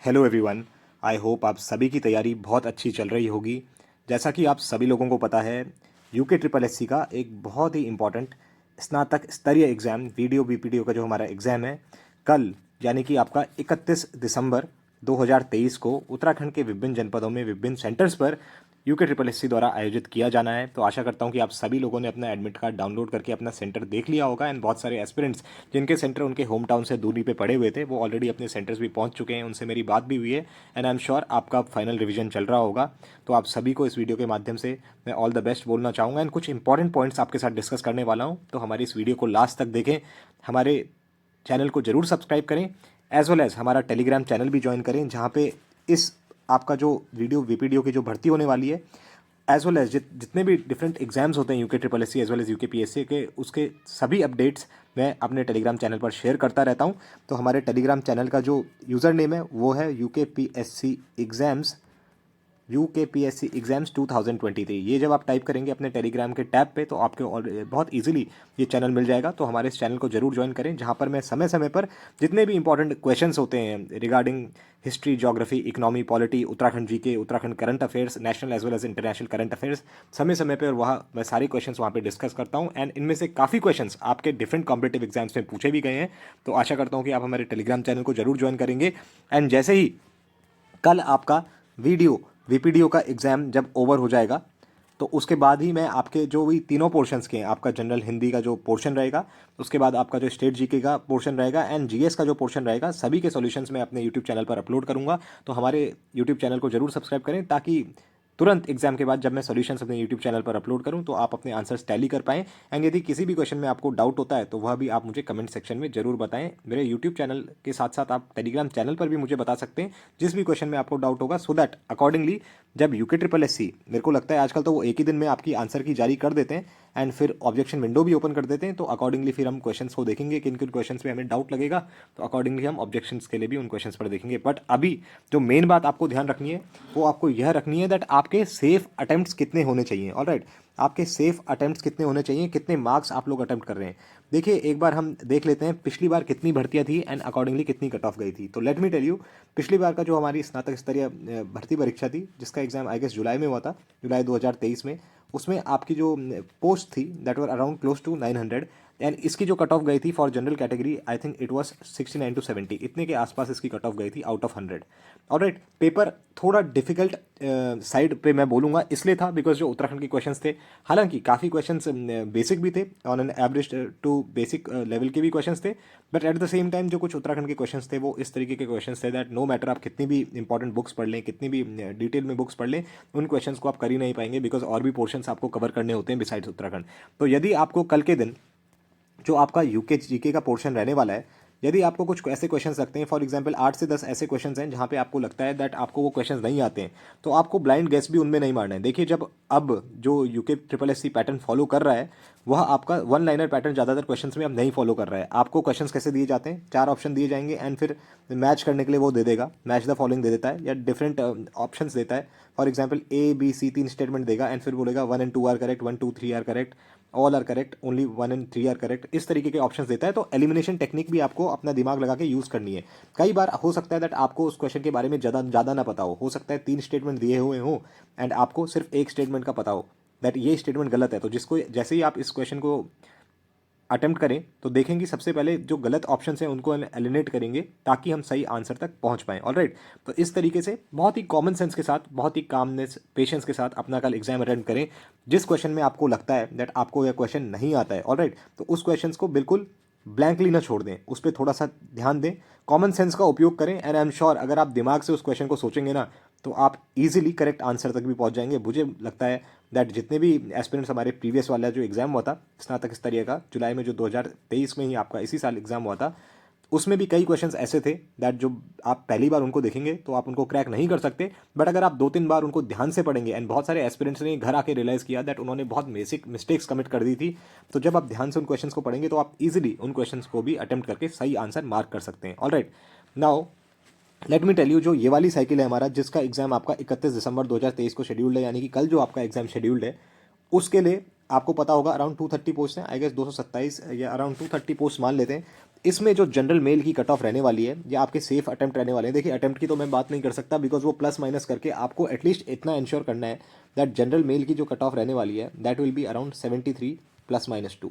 Hello everyone. आई hope आप सभी की तैयारी बहुत अच्छी चल रही होगी। जैसा कि आप सभी लोगों को पता है, यूके ट्रिपल एस सी का एक बहुत ही इम्पॉर्टेंट स्नातक स्तरीय एग्ज़ाम वीडियो बीपीडीओ का जो हमारा एग्ज़ाम है, कल यानी कि आपका 31 दिसंबर 2023 को उत्तराखंड के विभिन्न जनपदों में विभिन्न सेंटर्स पर यूके ट्रिपल एस सी द्वारा आयोजित किया जाना है। तो आशा करता हूं कि आप सभी लोगों ने अपना एडमिट कार्ड डाउनलोड करके अपना सेंटर देख लिया होगा। एंड बहुत सारे एस्पिरेंट्स जिनके सेंटर उनके होम टाउन से दूरी पे पड़े हुए थे, वो ऑलरेडी अपने सेंटर्स भी पहुंच चुके हैं, उनसे मेरी बात भी हुई है। एंड आई एम श्योर आपका फाइनल रिवीजन चल रहा होगा। तो आप सभी को इस वीडियो के माध्यम से मैं ऑल द बेस्ट बोलना चाहूँगा। एंड कुछ इंपॉर्टेंट पॉइंट्स आपके साथ डिस्कस करने वाला हूँ, तो हमारी इस वीडियो को लास्ट तक देखें। हमारे चैनल को जरूर सब्सक्राइब करें, एज वेल एज हमारा टेलीग्राम चैनल भी ज्वाइन करें, जहाँ पे इस आपका जो वीडियो वीपीडीओ की जो भर्ती होने वाली है, एज वेल एज जितने भी डिफरेंट एग्जाम्स होते हैं UK triple S C as well as UK PSC के, उसके सभी अपडेट्स मैं अपने टेलीग्राम चैनल पर शेयर करता रहता हूं। तो हमारे टेलीग्राम चैनल का जो यूज़र नेम है वो है UKPSC एग्ज़ाम्स 2023। ये जब आप टाइप करेंगे अपने टेलीग्राम के टैब पे, तो आपको बहुत इजीली ये चैनल मिल जाएगा। तो हमारे इस चैनल को जरूर ज्वाइन करें, जहाँ पर मैं समय समय पर जितने भी इंपॉर्टेंट क्वेश्चंस होते हैं regarding history, geography, economy, polity, Uttarakhand GK, Uttarakhand current affairs, national as well as international current affairs, समय समय पर वहाँ मैं सारे क्वेश्चंस वहाँ पे डिस्कस करता हूँ। एंड इनमें से काफ़ी क्वेश्चंस आपके डिफरेंट कॉम्पिटेटिव एग्जाम्स में पूछे भी गए हैं। तो आशा करता हूँ कि आप हमारे टेलीग्राम चैनल को जरूर ज्वाइन करेंगे। एंड जैसे ही कल आपका वीडियो वीपीडीओ का एग्ज़ाम जब ओवर हो जाएगा, तो उसके बाद ही मैं आपके जो भी तीनों पोर्शंस के हैं, आपका जनरल हिंदी का जो पोर्शन रहेगा, उसके बाद आपका जो स्टेट जीके का पोर्शन रहेगा एंड जीएस का जो पोर्शन रहेगा, सभी के सॉल्यूशंस मैं अपने यूट्यूब चैनल पर अपलोड करूंगा। तो हमारे यूट्यूब चैनल को जरूर सब्सक्राइब करें, ताकि तुरंत एग्जाम के बाद जब मैं सॉल्यूशंस अपने यूट्यूब चैनल पर अपलोड करूं, तो आप अपने आंसर्स टैली कर पाएं। एंड यदि किसी भी क्वेश्चन में आपको डाउट होता है, तो वह भी आप मुझे कमेंट सेक्शन में जरूर बताएं। मेरे यूट्यूब चैनल के साथ साथ आप टेलीग्राम चैनल पर भी मुझे बता सकते हैं जिस भी क्वेश्चन में आपको डाउट होगा, सो दैट अकॉर्डिंगली जब यूके ट्रिपल एस सी, मेरे को लगता है आजकल तो वो एक ही दिन में आपकी आंसर की जारी कर देते हैं एंड फिर ऑब्जेक्शन विंडो भी ओपन कर देते हैं। तो अकॉर्डिंगली फिर हम क्वेश्चंस को देखेंगे, किन किन क्वेश्चंस में हमें डाउट लगेगा, तो अकॉर्डिंगली हम ऑब्जेक्शंस के लिए भी उन क्वेश्चंस पर देखेंगे। बट अभी जो मेन बात आपको ध्यान रखनी है, वो आपको यह रखनी है दैट आपके सेफ अटेम्प्ट्स कितने होने चाहिए। ऑलराइट, आपके सेफ अटेम्प्ट्स कितने होने चाहिए, कितने मार्क्स आप लोग अटेम्प्ट कर रहे हैं। देखिए, एक बार हम देख लेते हैं पिछली बार कितनी भर्तियां थी एंड अकॉर्डिंगली कितनी कट ऑफ गई थी। तो लेट मी टेल यू, पिछली बार का जो हमारी स्नातक स्तरीय भर्ती परीक्षा थी, जिसका एग्जाम आई गेस जुलाई में हुआ था, जुलाई 2023 में, उसमें आपकी जो पोस्ट थी that were around close to 900। And इसकी जो कट ऑफ गई थी for general category, I think it was 69 to 70, इतने के आसपास इसकी कट ऑफ गई थी आउट ऑफ 100। ऑलराइट, पेपर थोड़ा डिफिकल्ट साइड पे मैं बोलूँगा इसलिए था बिकॉज जो उत्तराखंड के क्वेश्चंस थे, हालांकि काफ़ी क्वेश्चंस बेसिक भी थे, on an average to basic level के भी क्वेश्चंस थे, but at the same time जो कुछ उत्तराखंड के क्वेश्चंस थे वो इस तरीके के क्वेश्चंस थे दैट नो मैटर आप कितनी भी इंपॉर्टेंट बुक्स पढ़ लें, कितनी भी डिटेल में बुक्स पढ़ लें, उन क्वेश्चंस को आप कर ही नहीं पाएंगे, बिकॉज और भी पोर्शंस आपको कवर करने होते हैं बिसाइड्स उत्तराखंड। तो यदि आपको कल के दिन जो आपका यूके जीके का पोर्शन रहने वाला है, यदि आपको कुछ ऐसे क्वेश्चंस लगते हैं, फॉर एग्जांपल 8 से 10 ऐसे क्वेश्चंस हैं जहां पे आपको लगता है दैट आपको वो क्वेश्चंस नहीं आते हैं, तो आपको ब्लाइंड गेस भी उनमें नहीं मारना है। देखिए, जब अब जो UK triple S C pattern follow कर रहा है, वह आपका वन लाइनर पैटर्न ज़्यादातर क्वेश्चंस में अब नहीं फॉलो कर रहा है। आपको क्वेश्चंस कैसे दिए जाते हैं, 4 ऑप्शन दिए जाएंगे एंड फिर मैच करने के लिए वो दे देगा, मैच द फॉलोइंग दे देता है या डिफरेंट ऑप्शन देता है। For example A B C 3 statement देगा एंड फिर बोलेगा 1 and 2 are correct, 1 2 3 are correct, all are correct, only 1 and 3 are correct, इस तरीके के ऑप्शंस देता है। तो एलिमिनेशन टेक्निक भी आपको अपना दिमाग लगा के यूज करनी है। कई बार हो सकता है दैट आपको उस क्वेश्चन के बारे में ज़्यादा ना पता हो सकता है 3 स्टेटमेंट दिए हुए हो एंड आपको सिर्फ एक स्टेटमेंट का पता हो दैट ये स्टेटमेंट गलत है। तो जिसको जैसे ही आप इस क्वेश्चन को अटेम्प्ट करें, तो देखेंगे सबसे पहले जो गलत ऑप्शन हैं उनको एलिमिनेट करेंगे, ताकि हम सही आंसर तक पहुंच पाएं। ऑलराइट, तो इस तरीके से बहुत ही कॉमन सेंस के साथ, बहुत ही कामनेस, पेशेंस के साथ अपना कल एग्जाम अटेम्प्ट करें। जिस क्वेश्चन में आपको लगता है दैट आपको यह क्वेश्चन नहीं आता है, ऑलराइट, तो उस क्वेश्चन को बिल्कुल ब्लैंकली ना छोड़ दें, उस पर थोड़ा सा ध्यान दें, कॉमन सेंस का उपयोग करें। एंड आई एम श्योर अगर आप दिमाग से उस क्वेश्चन को सोचेंगे ना, तो आप इजीली करेक्ट आंसर तक भी पहुंच जाएंगे। मुझे लगता है दैट जितने भी एस्पिरेंट्स हमारे प्रीवियस वाला जो एग्जाम हुआ था स्नातक स्तरीय का, जुलाई में जो 2023 में ही आपका इसी साल एग्जाम हुआ था, उसमें भी कई क्वेश्चंस ऐसे थे दैट जो आप पहली बार उनको देखेंगे तो आप उनको क्रैक नहीं कर सकते, बट अगर आप 2-3 बार उनको ध्यान से पढ़ेंगे, एंड बहुत सारे एस्पिरेंट्स ने घर आके रियलाइज किया दैट उन्होंने बहुत बेसिक मिस्टेक्स कमिट कर दी थी, तो जब आप ध्यान से उन क्वेश्चंस को पढ़ेंगे तो आप इजीली उन क्वेश्चंस को भी अटेम्प्ट करके सही आंसर मार्क कर सकते हैं। Alright, now let me tell you, जो ये वाली साइकिल है हमारा, जिसका एग्जाम आपका 31 दिसंबर 2023 को शेड्यूल्ड है, यानी कि कल जो आपका एग्जाम शेड्यूल्ड है, उसके लिए आपको पता होगा अराउंड 230 पोस्ट हैं, आई गेस 227 या अराउंड 230 पोस्ट मान लेते हैं। इसमें जो जनरल मेल की कट ऑफ रहने वाली है या आपके सेफ अटेम्प्ट रहने वाले हैं, देखिए अटेम्प्ट की तो मैं बात नहीं कर सकता बिकॉज वो प्लस माइनस करके आपको एटलीस्ट इतना इंश्योर करना है दैट जनरल मेल की जो कट ऑफ रहने वाली है दैट विल बी अराउंड 73 ±2।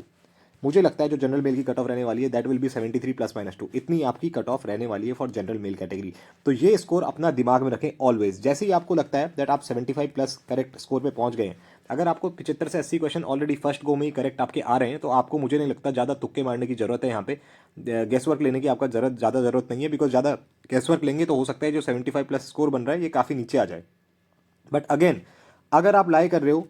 मुझे लगता है जो जनरल मेल की कट ऑफ रहने वाली है दैट विल बी 73 ±2, इतनी आपकी कट ऑफ रहने वाली है फॉर जनरल मेल कैटेगरी। तो ये स्कोर अपना दिमाग में रखें ऑलवेज। जैसे ही आपको लगता है दैट आप 75 प्लस करेक्ट स्कोर पे पहुंच गए हैं, अगर आपको 75 से 80 क्वेश्चन ऑलरेडी फर्स्ट गो में ही करेक्ट आपके आ रहे हैं, तो आपको मुझे नहीं लगता ज़्यादा तुक्के मारने की जरूरत है यहाँ पे, गेस वर्क लेने की आपका ज़्यादा जरूरत नहीं है बिकॉज ज़्यादा गेस वर्क लेंगे तो हो सकता है जो 75 प्लस स्कोर बन रहा है ये काफ़ी नीचे आ जाए। बट अगेन अगर आप लाई कर रहे हो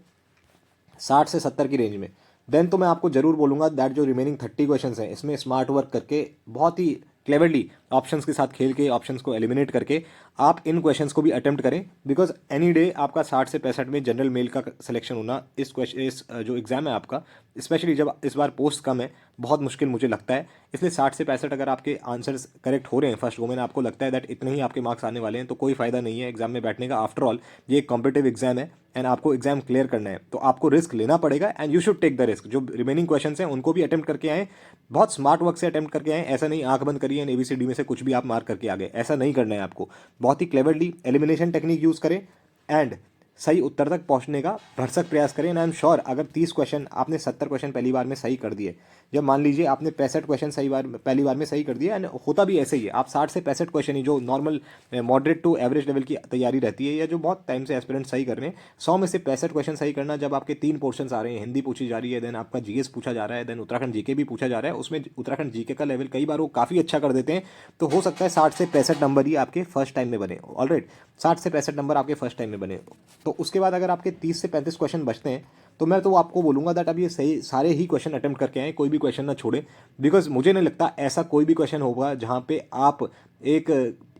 60 से 70 की रेंज में, देन तो मैं आपको जरूर बोलूंगा दैट जो रिमेनिंग 30 क्वेश्चंस हैं इसमें स्मार्ट वर्क करके बहुत ही क्लेवरली ऑप्शंस के साथ खेल के ऑप्शंस को एलिमिनेट करके आप इन क्वेश्चंस को भी अटेम्प्ट करें बिकॉज एनी डे आपका 60 से 65 में जनरल मेल का सिलेक्शन होना इस जो एग्जाम है आपका, स्पेशली जब इस बार पोस्ट कम है, बहुत मुश्किल मुझे लगता है। इसलिए 60 से 65 अगर आपके आंसर्स करेक्ट हो रहे हैं फर्स्ट गो में, आपको लगता है दैट इतने ही आपके मार्क्स आने वाले हैं, तो कोई फायदा नहीं है एग्जाम में बैठने का। आफ्टर ऑल ये एक कॉम्पिटेटिव एग्जाम है एंड आपको एग्जाम क्लियर करना है, तो आपको रिस्क लेना पड़ेगा and you should take the risk. जो रिमेनिंग क्वेश्चन हैं उनको भी अटेम्प्ट करके आए, बहुत स्मार्ट वर्क से अटेम्प्ट करके आए, ऐसा नहीं आंख बंद करिए एंड ABCD में से कुछ भी आप मार्क करके आ गए, ऐसा नहीं करना है आपको। बहुत ही क्लेवरली एलिमिनेशन टेक्निक यूज करें एंड सही उत्तर तक पहुंचने का भरसक प्रयास करें। एंड आई एम श्योर अगर 30 क्वेश्चन आपने 70 क्वेश्चन पहली बार में सही कर दिए, जब मान लीजिए आपने 65 क्वेश्चन पहली बार में सही कर दिए, एंड होता भी ऐसे ही है, आप 60 से 65 क्वेश्चन ही जो normal moderate to average level की तैयारी रहती है या जो बहुत टाइम से एस्पिरेंट सही कर रहे हैं, 100 में से 65 क्वेश्चन सही करना, जब आपके 3 पोर्शन आ रहे हैं, हिंदी पूछी जा रही है, देन आपका GS पूछा जा रहा है, देन उत्तराखंड GK भी पूछा जा रहा है, उसमें उत्तराखंड GK का लेवल कई बार वो काफ़ी अच्छा कर देते हैं, तो हो सकता है 60 से 65 नंबर ही आपके फर्स्ट टाइम में बने। ऑलराइट, 60 से 65 नंबर आपके फर्स्ट टाइम में बने, तो उसके बाद अगर आपके 30 से 35 क्वेश्चन बचते हैं, तो मैं तो आपको बोलूंगा दैट अब ये सही सारे ही क्वेश्चन अटेम्प्ट करके आए, कोई भी क्वेश्चन ना छोड़े, बिकॉज मुझे नहीं लगता ऐसा कोई भी क्वेश्चन होगा जहां पे आप एक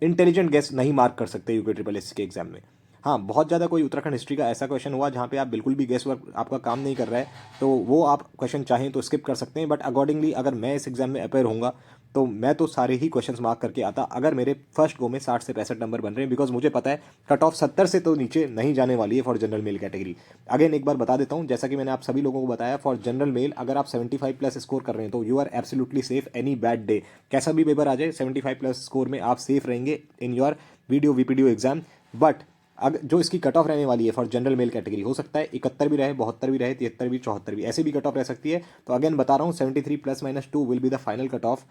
इंटेलिजेंट गेस नहीं मार्क कर सकते UP SSC के एग्जाम में। हाँ, बहुत ज़्यादा कोई उत्तराखंड हिस्ट्री का ऐसा क्वेश्चन हुआ जहाँ पे आप बिल्कुल भी गेस वर्क आपका काम नहीं कर रहा है, तो वो आप क्वेश्चन चाहें तो स्किप कर सकते हैं। बट अकॉर्डिंगली अगर मैं इस एग्जाम में अपेयर होऊंगा तो मैं तो सारे ही क्वेश्चंस मार्क करके आता अगर मेरे फर्स्ट गो में 60 से 65 नंबर बन रहे हैं, बिकॉज मुझे पता है कट ऑफ 70 से तो नीचे नहीं जाने वाली है for general male category. Again एक बार बता देता हूँ, जैसा कि मैंने आप सभी लोगों को बताया, फॉर जनरल मेल अगर आप 75 प्लस स्कोर कर रहे हैं तो you are absolutely safe any bad day, कैसा भी पेपर आ जाए 75 प्लस स्कोर में आप सेफ रहेंगे in your video VPDO exam. But अगर जो इसकी कट ऑफ रहने वाली है फॉर जनरल मेल कैटेगरी, हो सकता है 71 भी रहे, 72 भी रहे, 73 भी, 74 भी, ऐसे भी कट ऑफ रह सकती है। तो अगेन बता रहा हूँ 73 ±2 will be the final cut off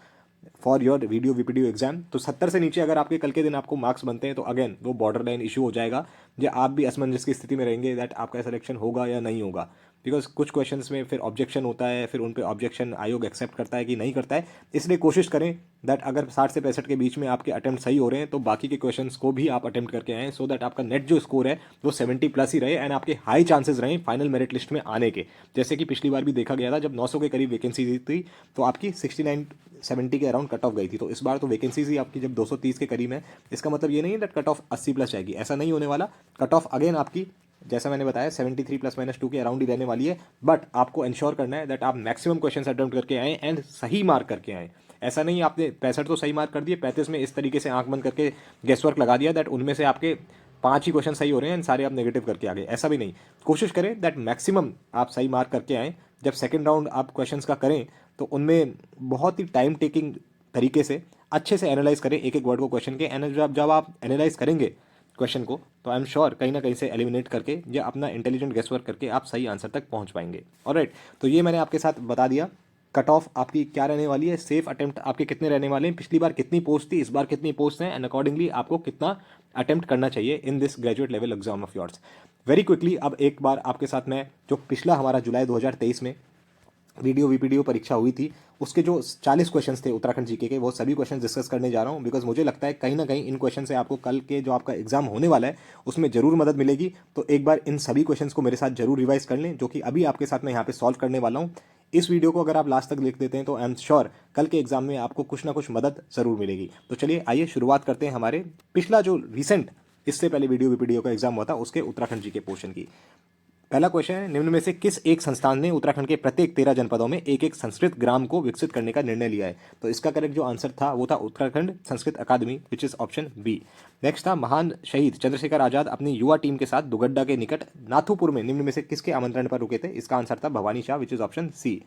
for your video VPDO exam. तो 70 से नीचे अगर आपके कल के दिन आपको मार्क्स बनते हैं तो अगेन वो बॉर्डर लाइन इशू हो जाएगा, या आप भी असमंजस की स्थिति में रहेंगे दैट आपका सिलेक्शन होगा या नहीं होगा, बिकॉज कुछ क्वेश्चंस में फिर ऑब्जेक्शन होता है, फिर उन पे ऑब्जेक्शन आयोग एक्सेप्ट करता है कि नहीं करता है। इसलिए कोशिश करें दैट अगर 60 से 65 के बीच में आपके अटेम्प्ट सही हो रहे हैं तो बाकी के क्वेश्चंस को भी आप अटेम्प्ट करके आएँ, सो दैट आपका नेट जो स्कोर है वो 70 प्लस ही रहे एंड आपके हाई चांसेस रहें फाइनल मेरिट लिस्ट में आने के। जैसे कि पिछली बार भी देखा गया था जब 900 के करीब वैकेंसी थी तो आपकी 69-70 के अराउंड कट ऑफ गई थी। तो इस बार तो वैकेंसीज ही आपकी जब 230 के करीब है, इसका मतलब ये नहीं है दैट कट ऑफ 80 प्लस जाएगी, ऐसा नहीं होने वाला। कट ऑफ अगेन आपकी जैसा मैंने बताया 73 ±2 के अराउंड ही रहने वाली है। बट आपको इंश्योर करना है दैट आप मैक्सिमम क्वेश्चन अटेम्प्ट करके आए एंड सही मार्क करके आए। ऐसा नहीं आपने 65 तो सही मार्क कर दिए, 35 में इस तरीके से आंख बंद करके गेस वर्क लगा दिया दैट उनमें से आपके 5 ही क्वेश्चन सही हो रहे हैं एंड सारे आप नेगेटिव करके आ गए, ऐसा भी नहीं। कोशिश करें दैट मैक्सिमम आप सही मार्क करके आएँ। जब सेकेंड राउंड आप क्वेश्चन का करें तो उनमें बहुत ही टाइम टेकिंग तरीके से अच्छे से एनालाइज करें एक एक वर्ड को क्वेश्चन के, एंड जब आप एनालाइज करेंगे क्वेश्चन को तो आई एम श्योर कहीं ना कहीं से एलिमिनेट करके या अपना इंटेलिजेंट गेस वर्क करके आप सही आंसर तक पहुंच पाएंगे। ऑलराइट, तो ये मैंने आपके साथ बता दिया कट ऑफ आपकी क्या रहने वाली है, सेफ अटेम्प्ट आपके कितने रहने वाले हैं, पिछली बार कितनी पोस्ट थी, इस बार कितनी पोस्ट हैं, एंड अकॉर्डिंगली आपको कितना अटेम्प्ट करना चाहिए in this graduate level exam of yours. Very quickly अब एक बार आपके साथ मैं जो पिछला हमारा जुलाई 2023 में वीडियो VPDO परीक्षा हुई थी उसके जो 40 क्वेश्चंस थे उत्तराखंड GK के, वो सभी क्वेश्चन डिस्कस करने जा रहा हूँ, बिकॉज मुझे लगता है कहीं ना कहीं इन क्वेश्चन से आपको कल के जो आपका एग्जाम होने वाला है उसमें जरूर मदद मिलेगी। तो एक बार इन सभी क्वेश्चंस को मेरे साथ जरूर रिवाइज कर लें, जो कि अभी आपके साथ मैं यहाँ पे सॉल्व करने वाला हूँ। इस वीडियो को अगर आप लास्ट तक देख देते हैं तो आई एम श्योर कल के एग्जाम में आपको कुछ ना कुछ मदद जरूर मिलेगी। तो चलिए आइए शुरुआत करते हैं हमारे पिछला जो रिसेंट इससे पहले वीडियो VPDO का एग्जाम हुआ था उसके उत्तराखंड GK पोर्शन की। पहला क्वेश्चन है, निम्न में से किस एक संस्थान ने उत्तराखंड के प्रत्येक 13 जनपदों में एक एक संस्कृत ग्राम को विकसित करने का निर्णय लिया है? तो इसका करेक्ट जो आंसर था वो था Uttarakhand Sanskrit Akademi, which is option B. Next था, महान शहीद चंद्रशेखर आजाद अपनी युवा टीम के साथ दुगड्डा के निकट नाथुपुर में निम्न में से किसके आमंत्रण पर रुके थे? इसका आंसर था Bhawani Shah, which is option C.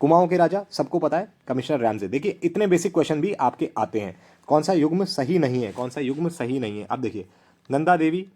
Kumaon के राजा सबको पता है, कमिश्नर रैमजे। देखिए इतने बेसिक क्वेश्चन भी आपके आते हैं। कौन सा युग्म सही नहीं है, कौन सा युग्म सही नहीं है। अब देखिए नंदा देवी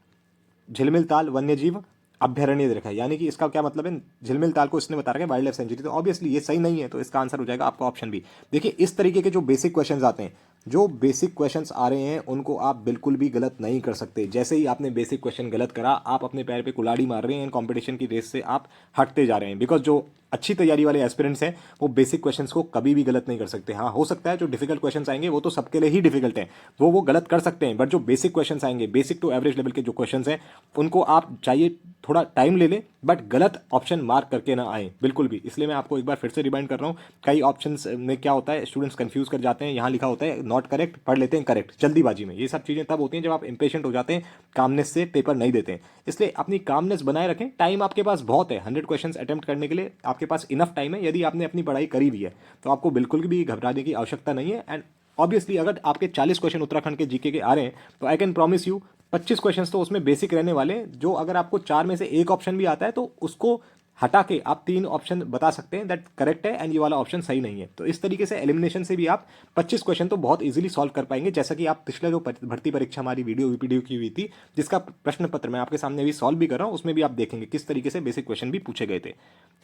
झिलमिल ताल वन्यजीव अभ्यारण्य दे रखा है, यानी कि इसका क्या मतलब है, झिलमिल ताल को इसने बता रखा है वाइल्ड लाइफ सेंचुरी, तो ऑब्वियसली ये सही नहीं है, तो इसका आंसर हो जाएगा आपका ऑप्शन बी। देखिए इस तरीके के जो बेसिक क्वेश्चंस आते हैं, जो बेसिक क्वेश्चंस आ रहे हैं उनको आप बिल्कुल भी गलत नहीं कर सकते। जैसे ही आपने बेसिक क्वेश्चन गलत करा, आप अपने पैर पे कुल्हाड़ी मार रहे हैं, कंपटीशन की रेस से आप हटते जा रहे हैं। बिकॉज जो अच्छी तैयारी वाले एस्पिरेंट्स हैं वो बेसिक क्वेश्चंस को कभी भी गलत नहीं कर सकते। हाँ हो सकता है जो डिफिकल्ट क्वेश्चंस आएंगे वो तो सबके लिए ही डिफिकल्ट हैं, वो गलत कर सकते हैं, बट जो बेसिक क्वेश्चंस आएंगे, बेसिक टू एवरेज लेवल के जो क्वेश्चंस हैं, उनको आप चाहिए थोड़ा टाइम ले लें, बट गलत ऑप्शन मार्क करके ना आए बिल्कुल भी। इसलिए मैं आपको एक बार फिर से रिमाइंड कर रहा हूँ, कई ऑप्शंस में क्या होता है, स्टूडेंट्स कंफ्यूज कर जाते हैं, यहाँ लिखा होता है नॉट करेक्ट, पढ़ लेते हैं करेक्ट जल्दीबाजी में। ये सब चीज़ें तब होती हैं जब आप इंपेशेंट हो जाते हैं, कामनेस से पेपर नहीं देते हैं। इसलिए अपनी कामनेस बनाए रखें, टाइम आपके पास बहुत है, 100 क्वेश्चन अटेम्प्ट करने के लिए आपके पास इनफ टाइम है। यदि आपने अपनी पढ़ाई करी भी है तो आपको बिल्कुल भी घबराने की आवश्यकता नहीं है। एंड ऑब्वियसली अगर आपके 40 क्वेश्चन उत्तराखंड के जीके के आ रहे हैं तो I can promise you 25 questions तो उसमें बेसिक रहने वाले हैं, जो अगर आपको 4 में से एक ऑप्शन भी आता है तो उसको हटा के आप 3 ऑप्शन बता सकते हैं दैट करेक्ट है एंड ये वाला ऑप्शन सही नहीं है। तो इस तरीके से एलिमिनेशन से भी आप 25 क्वेश्चन तो बहुत इजीली सॉल्व कर पाएंगे। जैसा कि आप पिछले जो भर्ती परीक्षा हमारी वीडियो वीपीडीओ की हुई थी, जिसका प्रश्न पत्र मैं आपके सामने अभी सॉल्व भी कर रहा हूं, उसमें भी आप देखेंगे किस तरीके से बेसिक क्वेश्चन भी पूछे गए थे।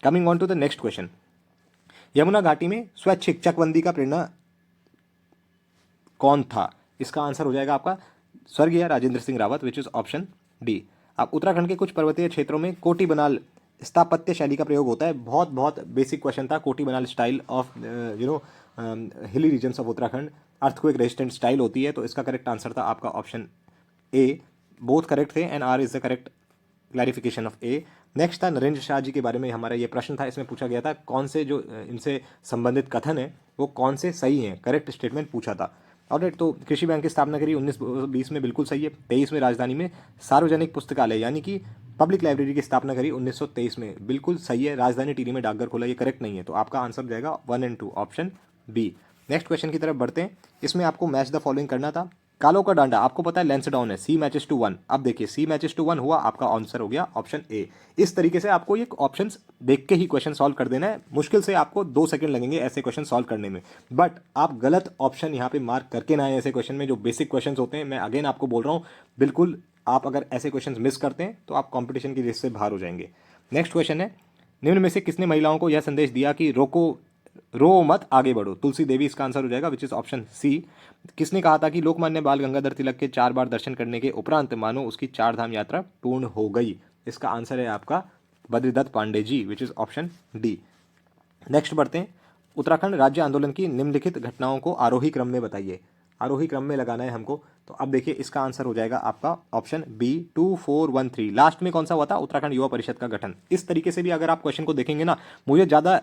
Coming on to the next question, Yamuna घाटी में स्वैच्छिक चकबंदी का प्रेरणा कौन था। इसका आंसर हो जाएगा आपका स्वर्गीय राजेंद्र सिंह रावत, विच इज ऑप्शन डी। अब उत्तराखंड के कुछ पर्वतीय क्षेत्रों में कोटी बनाल स्थापत्य शैली का प्रयोग होता है। बहुत बहुत बेसिक क्वेश्चन था, Koti Banal style of hilly regions of Uttarakhand earthquake resistant style होती है। तो इसका करेक्ट आंसर था आपका ऑप्शन ए। बोथ करेक्ट थे and R is the correct clarification of A. Next था नरेंद्र शाह जी के बारे में हमारा ये प्रश्न था, इसमें पूछा गया था कौन से जो इनसे संबंधित कथन है वो कौन से सही हैं, करेक्ट स्टेटमेंट पूछा था। ऑलराइट, तो कृषि बैंक की स्थापना करी 1920 में, बिल्कुल सही है। 23 में राजधानी में सार्वजनिक पुस्तकालय यानी कि पब्लिक लाइब्रेरी की स्थापना करी 1923 में, बिल्कुल सही है। राजधानी टीरी में डाकघर खोला, ये करेक्ट नहीं है, तो आपका आंसर हो जाएगा 1 और 2 ऑप्शन बी। नेक्स्ट क्वेश्चन की तरफ बढ़ते हैं। इसमें आपको मैच द फॉलोइंग करना था। कालो का डांडा आपको पता है लैंसडाउन है, सी मैचेस टू 1। अब देखिए सी मैचेस टू 1 हुआ, आपका आंसर हो गया ऑप्शन ए। इस तरीके से आपको ये ऑप्शंस देख के ही क्वेश्चन सॉल्व कर देना है। मुश्किल से आपको 2 सेकंड लगेंगे ऐसे क्वेश्चन सॉल्व करने में, बट आप गलत ऑप्शन यहाँ पे मार्क करके ना आए ऐसे क्वेश्चन में जो बेसिक क्वेश्चन होते हैं। मैं अगेन आपको बोल रहा हूँ, बिल्कुल आप अगर ऐसे क्वेश्चन मिस करते हैं तो आप कॉम्पिटिशन की रेस से बाहर हो जाएंगे। नेक्स्ट क्वेश्चन है, निम्न में से किसने महिलाओं को यह संदेश दिया कि रो मत आगे बढ़ो। तुलसी देवी इसका आंसर हो जाएगा, विच इज ऑप्शन सी। किसने कहा था कि लोकमान्य बाल गंगाधर तिलक के 4 बार दर्शन करने के उपरांत मानो उसकी 4 धाम यात्रा पूर्ण हो गई। इसका आंसर है आपका Badridatt Pande ji, which is option D. Next बढ़ते हैं, उत्तराखंड राज्य आंदोलन की निम्नलिखित घटनाओं को आरोही क्रम में बताइए। आरोही क्रम में लगाना है हमको, तो अब देखिए इसका आंसर हो जाएगा आपका ऑप्शन बी 2413। लास्ट में कौन सा हुआ था, उत्तराखंड युवा परिषद का गठन। इस तरीके से भी अगर आप क्वेश्चन को देखेंगे ना, मुझे ज़्यादा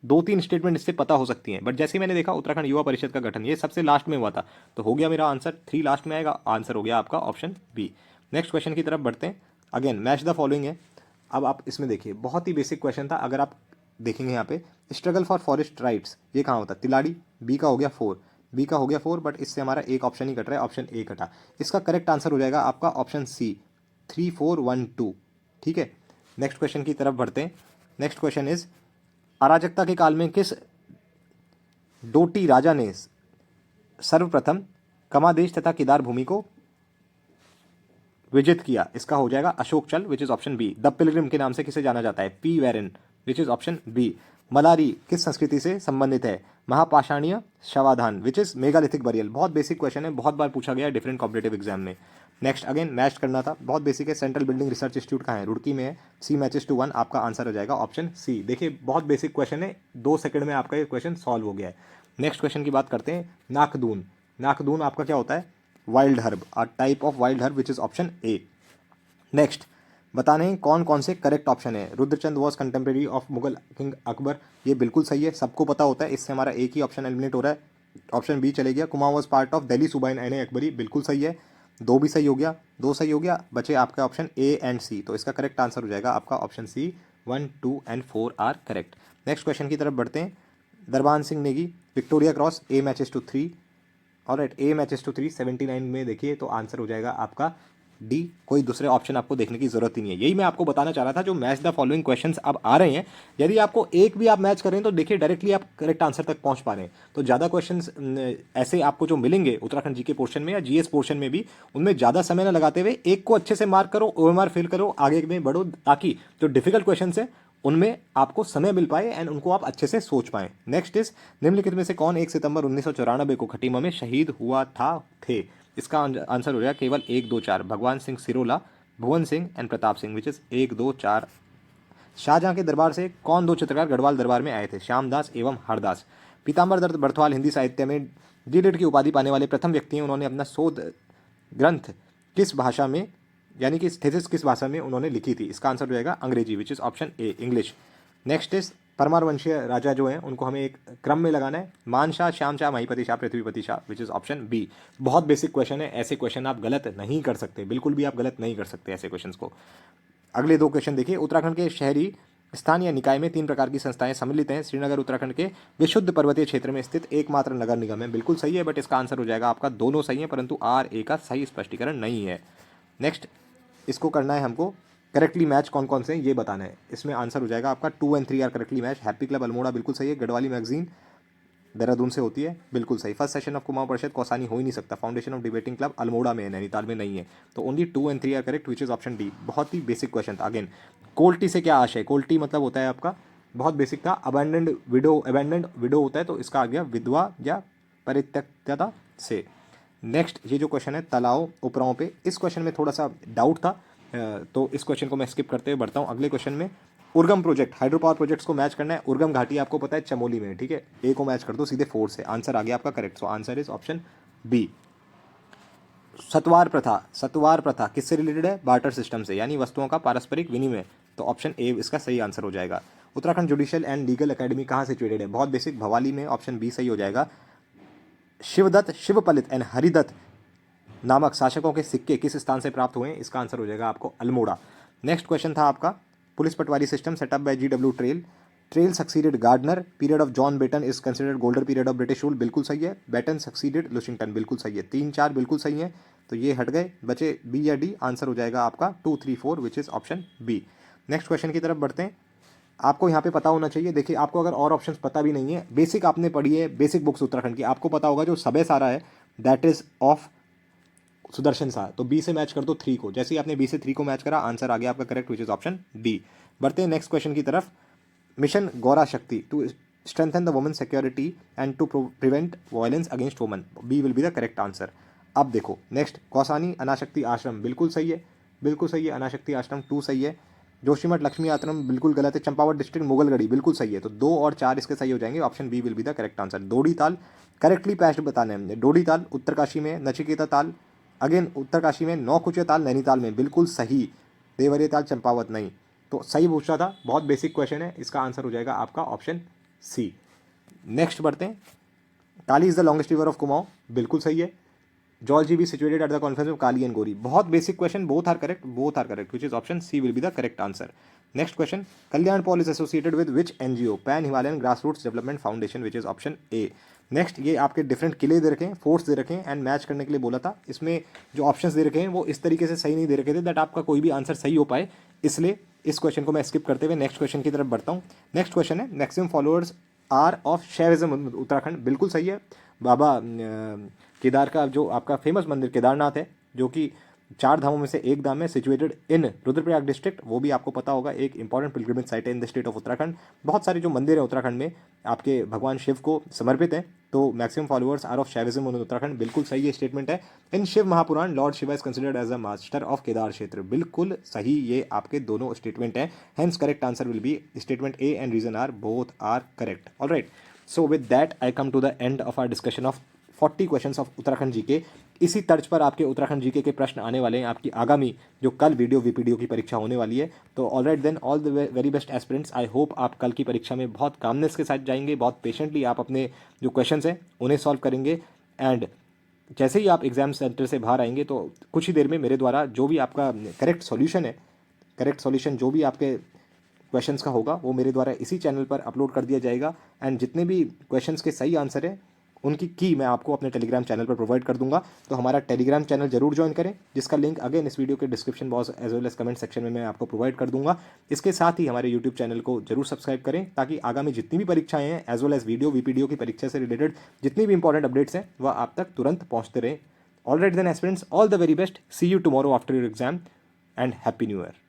2-3 स्टेटमेंट इससे पता हो सकती हैं, बट जैसे ही मैंने देखा उत्तराखंड युवा परिषद का गठन ये सबसे लास्ट में हुआ था, तो हो गया मेरा आंसर 3 लास्ट में आएगा, आंसर हो गया आपका ऑप्शन बी। नेक्स्ट क्वेश्चन की तरफ बढ़ते हैं। अगेन मैच द फॉलोइंग है। अब आप इसमें देखिए बहुत ही बेसिक क्वेश्चन था। अगर आप देखेंगे यहाँ पे स्ट्रगल फॉर फॉरेस्ट राइट्स, ये कहाँ होता है, तिलाड़ी। बी का हो गया 4, बी का हो गया 4, बट इससे हमारा एक ऑप्शन ही कट रहा है, ऑप्शन ए कटा। इसका करेक्ट आंसर हो जाएगा आपका ऑप्शन सी 3412। ठीक है, नेक्स्ट क्वेश्चन की तरफ बढ़ते हैं। नेक्स्ट क्वेश्चन इज, अराजकता के काल में किस डोटी राजा ने सर्वप्रथम कमादेश तथा केदार भूमि को विजित किया। इसका हो जाएगा Ashok Chal, which is option B. The pilgrim के नाम से किसे जाना जाता है, P Barron, which is option B. Malari किस संस्कृति से संबंधित है, महापाषाणीय शवाधान, विच इज मेगालिथिक बरियल। बहुत बेसिक क्वेश्चन है, बहुत बार पूछा गया डिफरेंट कॉम्पिटेटिव एग्जाम में। नेक्स्ट अगेन मैच करना था, बहुत बेसिक है। सेंट्रल बिल्डिंग रिसर्च इंस्टीट्यूट कहाँ है, रुड़की में है। सी मैचेस टू 1, आपका आंसर हो जाएगा ऑप्शन सी। देखिए बहुत बेसिक क्वेश्चन है, 2 सेकंड में आपका ये क्वेश्चन सॉल्व हो गया है। नेक्स्ट क्वेश्चन की बात करते हैं, नाकदून। नाकदून आपका क्या होता है, wild herb, a type of wild herb, which is option A. Next बताने हैं कौन कौन से करेक्ट ऑप्शन है। Rudrachand was contemporary of Mughal king Akbar, ये बिल्कुल सही है, सबको पता होता है। इससे हमारा एक ही ऑप्शन एलिमिनेट हो रहा है, ऑप्शन बी चले गया। Kumaon was part of Delhi सूबा इन एन अकबरी, बिल्कुल सही है। 2 भी सही हो गया, 2 सही हो गया, बचे आपका ऑप्शन ए एंड सी। तो इसका करेक्ट आंसर हो जाएगा आपका option C. 1, 2 and 4 are correct. Next question की तरफ बढ़ते हैं। Darban Singh Negi Victoria Cross, A matches to 3। Alright, A matches to 3 79 में देखिए, तो आंसर हो जाएगा आपका डी, कोई दूसरे ऑप्शन आपको देखने की जरूरत ही नहीं है। यही मैं आपको बताना चाह रहा था, जो मैच द फॉलोइंग क्वेश्चंस अब आ रहे हैं, यदि आपको एक भी आप मैच करें तो देखिए डायरेक्टली आप करेक्ट आंसर तक पहुंच पा रहे हैं। तो ज़्यादा क्वेश्चंस ऐसे आपको जो मिलेंगे उत्तराखंड जीके पोर्शन में या जीएस पोर्शन में भी, उनमें ज़्यादा समय न लगाते हुए एक को अच्छे से मार्क करो, ओएमआर फिल करो, आगे में बढ़ो, ताकि जो डिफिकल्ट क्वेश्चन है उनमें आपको समय मिल पाए एंड उनको आप अच्छे से सोच पाएं। नेक्स्ट इज, निम्नलिखित में से कौन 1 सितंबर 1994 को खटीमा में शहीद हुआ थे? इसका आंसर हो जाएगा केवल 1, 2, 4, Bhagwan Singh Sirola, Bhuwan Singh and Pratap Singh, which is 1, 2, 4। Shahjahan के दरबार से कौन 2 चित्रकार गढ़वाल दरबार में आए थे? श्यामदास एवं हरदास। पीताम्बर दत्त बर्थवाल हिंदी साहित्य में डीलिट की उपाधि पाने वाले प्रथम व्यक्ति हैं। उन्होंने अपना शोध ग्रंथ किस भाषा में, यानी कि थीसिस किस भाषा में उन्होंने लिखी थी? इसका आंसर हो जाएगा अंग्रेजी, which is option A, English. Next is, Parmar वंशीय राजा जो हैं उनको हमें एक क्रम में लगाना है। Manshah, Shyamshah, Mahipati Shah, Prithvipati Shah, which is option B. बहुत बेसिक क्वेश्चन है, ऐसे क्वेश्चन आप गलत नहीं कर सकते, बिल्कुल भी आप गलत नहीं कर सकते ऐसे क्वेश्चन को। अगले 2 क्वेश्चन देखिए। उत्तराखंड के शहरी स्थानीय निकाय में 3 प्रकार की संस्थाएं सम्मिलित हैं। श्रीनगर उत्तराखंड के विशुद्ध पर्वतीय क्षेत्र में स्थित एकमात्र नगर निगम है। बिल्कुल सही है, बट इसका आंसर हो जाएगा आपका, दोनों सही है, परंतु आर ए का सही स्पष्टीकरण नहीं है। नेक्स्ट, इसको करना है हमको करेक्टली मैच कौन कौन से हैं ये बताना है। इसमें आंसर हो जाएगा आपका 2 and 3 are correctly match. Happy club Almora बिल्कुल सही है। गढ़वाली मैगजीन देहरादून से होती है, बिल्कुल सही। फर्स्ट सेशन ऑफ कुमाऊं परिषद कौसानी हो ही नहीं सकता। Foundation of debating club Almora में है, नैनीताल में नहीं है। तो only 2 and 3 are correct, which is option D. बहुत ही बेसिक क्वेश्चन था। अगेन, कोल्टी से क्या आशय? कोल्टी मतलब होता है आपका, बहुत बेसिक था, अबैंडेंड विडो होता है, तो इसका आ गया विधवा या परित्यक्ता से। नेक्स्ट, ये जो क्वेश्चन है तलाव उपराओं पे, इस क्वेश्चन में थोड़ा सा डाउट था, तो इस क्वेश्चन को मैं स्किप करते हुए बढ़ता हूँ अगले क्वेश्चन में। उर्गम प्रोजेक्ट, हाइड्रो पावर प्रोजेक्ट्स को मैच करना है। उर्गम घाटी आपको पता है चमोली में, ठीक है, ए को मैच कर दो सीधे 4 से, आंसर आ गया आपका correct. So answer is option B. सतवार प्रथा किससे रिलेटेड है? बार्टर सिस्टम से, यानी वस्तुओं का पारस्परिक विनिमय। तो ऑप्शन ए इसका सही आंसर हो जाएगा। Uttarakhand judicial and legal academy कहाँ सिचुएटेड है? बहुत बेसिक, भवाली में, ऑप्शन बी सही हो जाएगा। शिवदत्त, शिवपलित एंड हरिदत्त नामक शासकों के सिक्के किस स्थान से प्राप्त हुए हैं? इसका आंसर हो जाएगा आपको अल्मोड़ा। नेक्स्ट क्वेश्चन था आपका, police patwari system setup by GW Traill succeeded Gardner, period of John Batten is considered golden period of British rule, बिल्कुल सही है। बेटन सक्सीडेड लुशिंगटन, बिल्कुल सही है। 3, 4 बिल्कुल सही है, तो ये हट गए, बचे बी या डी। आंसर हो जाएगा आपका 2, 3, 4, which is option B. Next question की तरफ बढ़ते हैं। आपको यहाँ पे पता होना चाहिए, देखिए आपको अगर और ऑप्शंस पता भी नहीं है, बेसिक आपने पढ़ी है, बेसिक बुक्स उत्तराखंड की, आपको पता होगा जो सबे सारा है that is of Sudarshan Shah, तो बी से मैच कर दो 3 को। जैसे ही आपने बी से 3 को मैच करा, आंसर आ गया आपका correct, which is option D. बढ़ते हैं नेक्स्ट क्वेश्चन की तरफ। Mission Gaura Shakti to strengthen the women security and to prevent violence against women, B will be the correct answer. अब देखो नेक्स्ट, कौसानी अनाशक्ति आश्रम, बिल्कुल सही है, बिल्कुल सही है। अनाशक्ति आश्रम 2 सही है। जोशीमठ लक्ष्मी आश्रम बिल्कुल गलत है। चंपावत डिस्ट्रिक्ट मुगलगढ़ी बिल्कुल सही है। तो 2 और 4 इसके सही हो जाएंगे, option B will be the correct answer. Dodi Tal correctly patched बताना है हमने। डोडी ताल उत्तरकाशी में, नचिकेता ताल अगेन उत्तरकाशी में, नौकुचिया ताल नैनीताल में, बिल्कुल सही। देवरिया ताल चंपावत नहीं, तो सही पूछा था, बहुत बेसिक क्वेश्चन है, इसका आंसर हो जाएगा आपका ऑप्शन सी। नेक्स्ट बढ़ते हैं। Kali is the longest river of Kumaon, बिल्कुल सही है। Jauljibi situated at the conference of Kali and Gori, बहुत basic question, both are correct, which is option C will be the correct answer. Next question, Kalyan Paul is associated with which NGO? Pan Himalayan grass roots development foundation, which is option A. Next, ये आपके different किले दे रखे हैं, forts दे रखे हैं and match करने के लिए बोला था। इसमें जो ऑप्शंस दे रखे हैं वो इस तरीके से सही नहीं दे रखे थे दैट आपका कोई भी आंसर सही हो पाए, इसलिए इस क्वेश्चन को मैं स्किप करते हुए नेक्स्ट क्वेश्चन की तरफ बढ़ता हूँ। नेक्स्ट क्वेश्चन है, maximum followers are of Shaivism Uttarakhand, बिल्कुल सही है। बाबा केदार का जो आपका फेमस मंदिर केदारनाथ है, जो कि 4 धामों में से एक धाम में, सिचुएटेड इन रुद्रप्रयाग डिस्ट्रिक्ट, वो भी आपको पता होगा, एक इंपॉर्टेंट पिलग्रिमेज साइट है in the state of Uttarakhand. बहुत सारे जो मंदिर हैं उत्तराखंड में आपके भगवान शिव को समर्पित हैं, तो maximum followers are of Shaivism in Uttarakhand, बिल्कुल सही ये स्टेटमेंट है। In Shiv Mahapuran lord Shiva is considered as a master of Kedar क्षेत्र, बिल्कुल सही ये आपके दोनों स्टेटमेंट हैं। Hence correct answer will be statement A and reason are both are correct. Alright, so with that I come to the end of our discussion of 40 questions of Uttarakhand GK. इसी तर्ज पर आपके उत्तराखंड जीके के प्रश्न आने वाले हैं आपकी आगामी जो कल वीडियो वीपीडीओ की परीक्षा होने वाली है। तो alright then, all the very best aspirants. I hope आप कल की परीक्षा में बहुत कामनेस के साथ जाएंगे, बहुत पेशेंटली आप अपने जो क्वेश्चंस हैं उन्हें सॉल्व करेंगे, एंड जैसे ही आप एग्जाम सेंटर से बाहर आएंगे तो कुछ ही देर में मेरे द्वारा जो भी आपका करेक्ट सॉल्यूशन जो भी आपके क्वेश्चंस का होगा वो मेरे द्वारा इसी चैनल पर अपलोड कर दिया जाएगा, एंड जितने भी क्वेश्चंस के सही आंसर है उनकी की मैं आपको अपने टेलीग्राम चैनल पर प्रोवाइड कर दूंगा। तो हमारा टेलीग्राम चैनल जरूर ज्वाइन करें, जिसका लिंक अगेन इस वीडियो के description box as well as comment section में मैं आपको प्रोवाइड कर दूंगा। इसके साथ ही हमारे यूट्यूब चैनल को जरूर सब्सक्राइब करें, ताकि आगामी जितनी भी परीक्षाएं हैं as well as video VPDO की परीक्षा से रिलेटेड जितनी भी इंपॉर्टेंट अपडेट्स हैं वह आप तक तुरंत पहुंचते रहे। Alright then aspirants, all the very best, see you tomorrow after your exam and happy new year.